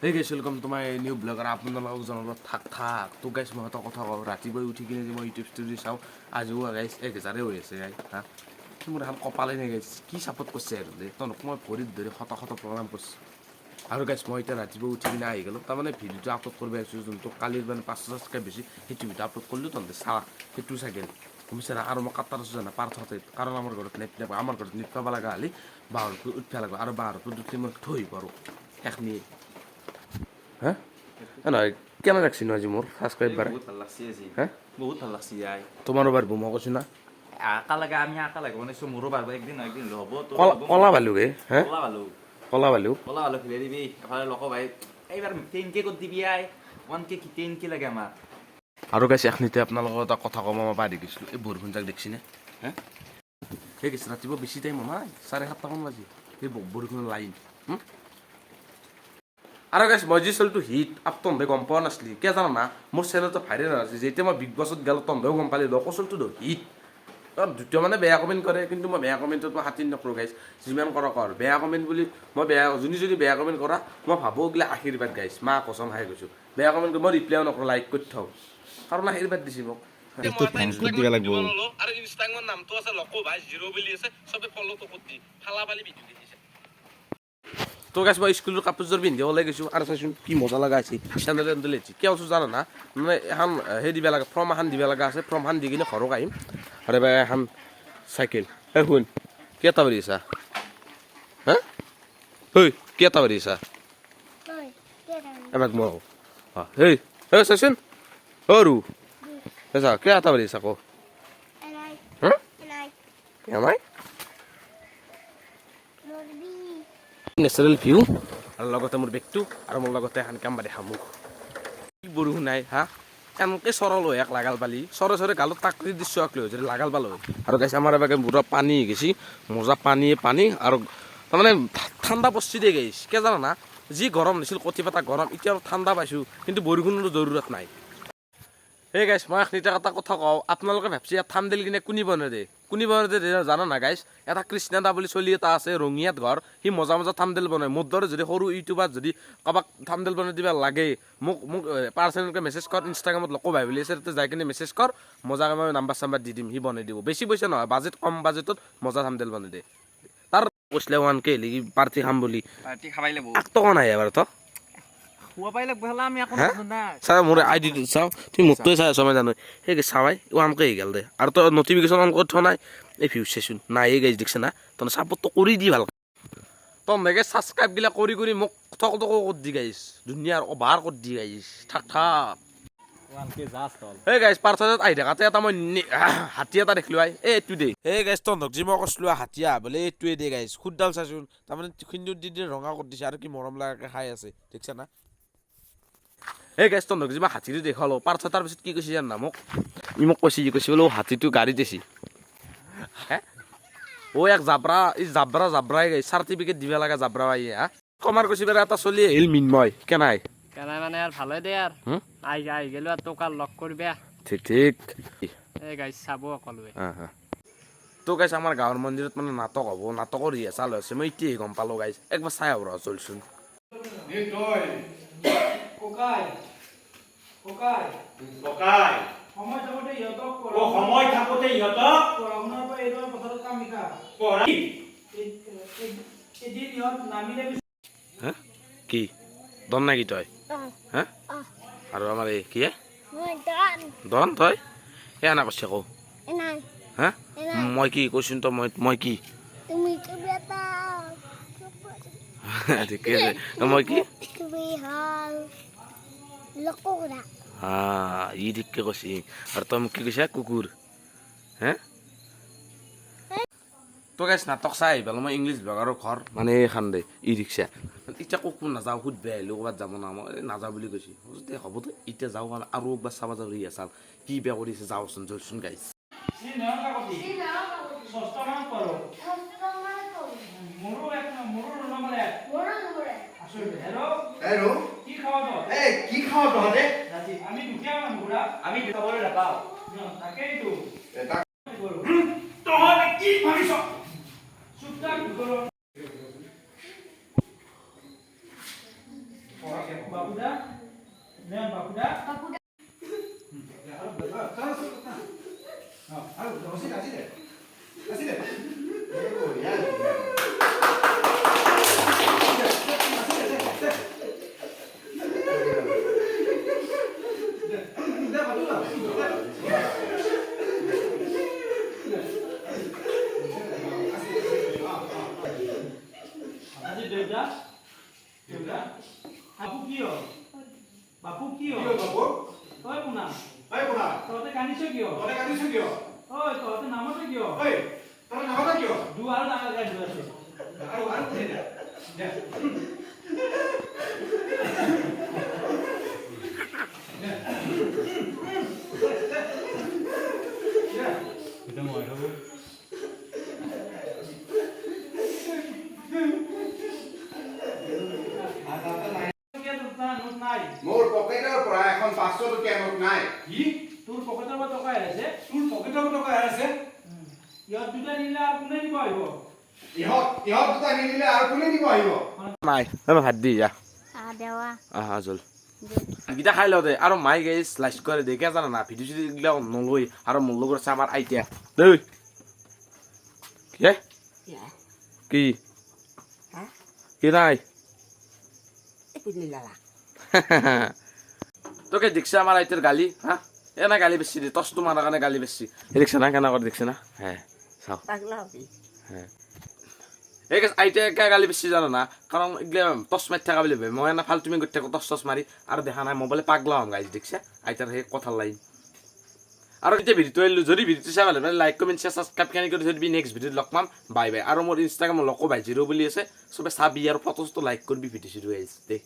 Hey guys, welcome to my new blog. আৰু আপোনালোকক জনাব থাক তো গাইছ মই এটা কথা কওঁ ৰাতিপুৱাই উঠি কিনে যে মই ইউটিউব ষ্টুডিঅ চাওঁ আজিও গাইছ 1000 হৈ আছে গাই হা মোৰ এখন কপালে নাই গাইছ কি ছাপোৰ্ট কৰিছে আৰু দে তনক মই ভৰিত ধৰি শত প্ৰগ্ৰাম কৰিছোঁ আৰু গাইছ মই এতিয়া ৰাতিপুৱা উঠি কিনে আহি গ'লোঁ তাৰমানে ভিডিঅ'টো আপলোড কৰিব আহিছোঁ যোনটো কালিৰ মানে 500কৈ বেছি সেইটো ভিডিঅ' আপলোড কৰিলোঁ তহঁতে চা সেইটো চাগে বুজিছে না আৰু মই কাটাৰ আছোঁ জানা পাৰ্থতে কাৰণ আমাৰ ঘৰত নেট নাপায় আমাৰ ঘৰত নেট পাব লগা হ'লে বাহিৰতো উঠিব লাগিব আৰু বাহিৰতো উঠি মই থৈ পাৰোঁ এখনি হা নহয় কেনে লাগছি ন আজি মোৰ সাবস্ক্রাইবার বহুত ভাল লাগছি আজি হ্যাঁ বহুত ভাল লাগছি আই তোমারও বারবো মই কৈছো না আকা লাগে আমি আকা লাগে মানে মোৰো বাৰব একদিন হ'ব তো কলা বালুগে হ্যাঁ কলা বালু খেলে দিবি এফালে লক ভাই এইবাৰ 10K কৰি দিবি আই 1K কি 10K লাগে আমাৰ আৰু গাইছে এখনিতে আপোনালোকৰ এটা কথা কম মই পাহৰি গৈছিলোঁ এই বৰষুণ যাক দেখিছেনে হ্যাঁ সেই গৈছে ৰাতিপুৱা বেছি টাইম নাই 7:30 মান বাজি সেই বৰষুণৰ লাইন আৰু গাইছ মই যি চলটো হিট আপ তহঁতে গম পোৱা নাছিলি কিয় জানা না মোৰ চেনেলটো ভাইৰেল হৈ আছে যেতিয়া মই বিগ বছত গ'লোঁ তহঁতেও গম পালি কচলটো হিট দ্বিতীয় মানে বেয়া কমেণ্ট কৰে কিন্তু মই বেয়া কমেণ্টত মই হাতিৰ নকৰোঁ গাইছ যিমান কৰক আৰু বেয়া কমেণ্ট বুলি মই বেয়া যদি বেয়া কমেণ্ট কৰা মই ভাবোঁ গ'লে আশীৰ্বাদ গাইছ মা কচম খাই গৈছোঁ বেয়া কমেণ্ট কৰি মই ৰিপ্লাইও নকৰোঁ লাইক কৰি থওঁ কাৰণ আশীৰ্বাদ দিছি মোক আৰু ইনষ্টাগ্ৰামৰ নামটো আছে লকো ভাই 0 বুলি আছে চবে ফলোটো কৰি দি ফালা পালি ভিডিঅ' দেখিছে তো গাইছ মই স্কুলৰ কাপোৰযোৰ পিন্ধি ওলাই গৈছোঁ আৰু চাইছোন কি মজা লগা আছে চেণ্ডেল লেছি কিয় আছোঁ জানা না মানে এখন সেই দিব লাগে ফৰ্ম এখন দিব লগা আছে ফৰ্মখন দি কিনে ঘৰক আহিম আৰু এবাৰ এখন চাইকেল এই শুন কেইটা বাজি আছা হা ঐ কেইটা বাজি আছা এবাৰ মই হেই এই চাইছোন সৰু চা কেইটা বাজি আছা কো হা এমাই নেচাৰেল ভিউ আৰু লগতে মোৰ বেগটো আৰু মোৰ লগতে এখন কেম্বা দেখা মোক বৰষুণ নাই হা এনেকৈ চৰলৈ এক লাগাল পালি চৰে গালত তাকৰি দৃশ্য আকলৈ যদি লাগাল পালো আৰু গাইছে আমাৰ এবাৰ বুঢ়া পানী গেছি মজা পানী আৰু তাৰমানে ঠাণ্ডা পৰচি দিয়ে গাইছ কিয় জানা না যি গৰম দিছিল কঠি পাতা গৰম এতিয়া ঠাণ্ডা পাইছোঁ কিন্তু বৰষুণৰ জৰুৰত নাই এই গাইছ মই এটা কথা কওঁ আপোনালোকে ভাবছি ইয়াত থামদেল কিনে কোনি বনাই দে জানা না গাইছ এটা কৃষ্ণদা বুলি চলি এটা আছে ৰঙিয়াত ঘৰ সি মজা থামদেল বনায় মোৰ দৰে যদি সৰু ইউটিউবাৰ যদি কাৰোবাক থামদেল বনাই দিব লাগে মোক পাৰ্চনেলকৈ মেছেজ কৰ ইনষ্টাগ্ৰামত লকো ভাই বুলি আছে তাতে যাই কিনে মেছেজ কৰ মজাকৈ মই নাম্বাৰ দি দিম সি বনাই দিব বেছি পইচা নহয় বাজেট কম বাজেটত মজা থামদেল বনাই দে তাৰ কৈছিলে 1K পাৰ্টি খাম বুলি পাৰ্টি খাবাই লাগিব 1 টকা নাই এবাৰ তো খুৱা পাই লাগব হলা আমি একো না চাও মোৰ আইডি চাও তুমি মোৰটোৱে চাই আছ মই জানো সেই চাৱাই ওৱানকে হৈ গ'ল দে আৰু তই নটিফিকেশ্যন অন কৰি থোৱা নাই এই ভিউজ চেচোন নাই এই গাইজ দেখিছে না তই ছাপোৰ্টটো কৰি দি ভাল তই মেগে ছাবস্ক্ৰাইবগিলা কৰি মোক টক কৰি দি গাইছ ধুনীয়াৰ অভাৰ কৰি দি গাইছ থাক 1K জাষ্ট হ'ল এই গাইছ পাৰ্চেলত আহি থাকাতে এটা মই হাতী এটা দেখিলোঁ আই এইটো দে এই গাইছ তহঁতক যি মই কৈছিলোঁ হাতীয়া বোলে এইটোৱে দে গাইছ খুদডাল চাইছোন তাৰমানে সিন্দুৰ দি ৰঙা কৰি দিছে আৰু কি মৰম লগাকৈ খাই আছে দেখিছা না এই গাইছ তহঁতক যি মই হাতীটো দেখালোঁ পাৰ্থ তাৰপিছত কি কৈছে জানা মোক মোক কৈছে বোলো হাতীটো গাড়ীত দিছি হে এক জাবৰাই গাই চাৰ্টিফিকেট দিব লগা জাবৰা হা কমাৰ কৈছে এটা চলি আহিল মিনময় কেনাই মানে আর ভালো দে আর আই গেল আর তোকার লক করবে ঠিক এই গাইছ চাব অকলবে তো গাইছ আমাৰ গাঁৱৰ মন্দিৰত মানে নাটক হ'ব নাটকৰ ৰিহাৰ্চাল হৈছে মই এতিয়াই গম পালোঁ গাইছ একবাৰ চাই আহ চলচোন সময় থাকোতে ইহঁতক পঢ়া-শুনাৰ পৰা এইটো পথাৰত কাম শিকা পঢ়া এদিন ইহঁত নামিলে হা কি দন নাকি তই হা আৰু আমাৰ এই কি দন তই এ আনা কৈছে আকৌ হা মই কি কৈছোন তো মই কি ঠিকে আছে মই কি হা ই ঠিককে কৈছি আৰু তই মোক কি কৈছা কুকুৰ হে তো গাইছ নাটক চাই আহি পেলাই মই ইংলিছ বিভাগৰ ঘৰ মানে এইখন দে ই ৰিক্সা এতিয়া ক'ত নাযাওঁ সুধব আহিলোঁ ক'ৰবাত যাব না মই নাযাওঁ বুলি কৈছোঁ দে হ'ব দে এতিয়া যাওঁ আৰু একবাৰ চাব যাওঁ ৰিহাৰ্চাল কি বেয়া কৰিছে যাওঁচোন যোৰচোন গাইছ কি খাৱ তহঁতে আমি দুখীয়া মানুহ আমি খাবলৈ নাপাওঁ তাকেইতো তহঁতে কি ভাবিছ চুপ থাক বাবুদা নেন বাবুদা আৰু ৰচিদ আছিলে আজি দেউতা দেউতা বাপু কিয় বাপু কিয় বাবু ঐ পুনা ঐ কোনা তহঁতে কান্দিছ কিয় তই কান্দিছ কিয় ঐ তহঁতে নামতে কিয় ঐ তই নাহা কিয় দুৱাৰ ডাঙৰ গাড়ী আছে আৰু কোনে দে নোট নাই মোৰ পকেটৰ পৰা এখন 500 টকীয়া নোট নাই কি তোৰ পকেটৰ পৰা টকা আহিছে তোৰ পকেটৰ পৰা টকা আছে ইহঁত দুটা নিলে আৰু কোনে দিব আহিব ইহঁত দুটা নিদিলে আৰু কোনে দিব আহিব মাই ভাত দি যা দেৱা জল গীতা খাই লওঁ দে আৰু মাই গাই স্লাইচ কৰে দে কিয় জানা না ভিডিঅ' চিডিঅ' এইগিলা নলয় আৰু মোৰ লগত আছে আমাৰ আইতা দেই কি কি নাই তোকে দেখছে আমার আইতের গালি হ্যাঁ এনা গালি বেশি দে তস তোমার কারণে গালি বেশি দেখছে না কেনা করে দেখছে না হ্যাঁ চাও হ্যাঁ এই আইতে একা গালি বেশি জানো না কারণ এগুলা টস মারি থাকা বলে মই না ফালতুমি করতে টস টস মারি আর দেখা নাই মোবাইলে পাগলা হম গাইজ দেখছে আইতার সেই কথার লাইন আর এতিয়া ভিডিঅ'টো এলো যদি ভিডিঅ'টো চাই ভাল লাগে লাইক কমেণ্ট শ্বেয়াৰ ছাবস্ক্ৰাইব খানি কৰি যদি নেক্সট ভিডিঅ'ত লগ পাম বাই বাই আৰু মোৰ ইনষ্টাগ্ৰামত লকো ভাই জিৰ' বুলি আছে চবে চাবি আৰু ফটোজটো লাইক কৰিবি ভিডিঅ' চিডিঅ' আহিছে দেই